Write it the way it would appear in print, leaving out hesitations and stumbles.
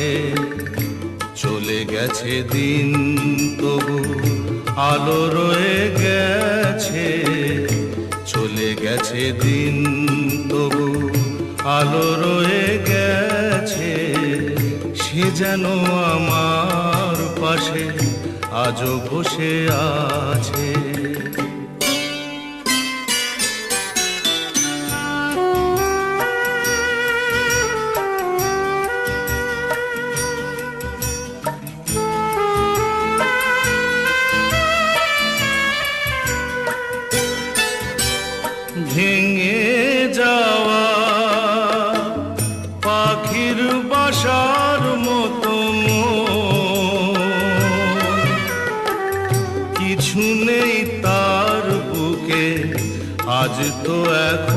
আছে। চলে গেছে দিন তবু আলো রয়ে গেছে, চলে গেছে দিন তবু আলো রয়ে গেছে। সে যেন আমার পাশে আজও বসে আছে। ভেঙে যাওয়া পাখির বাসার মতো কিছু নেই তার বুকে, আজ তো এখন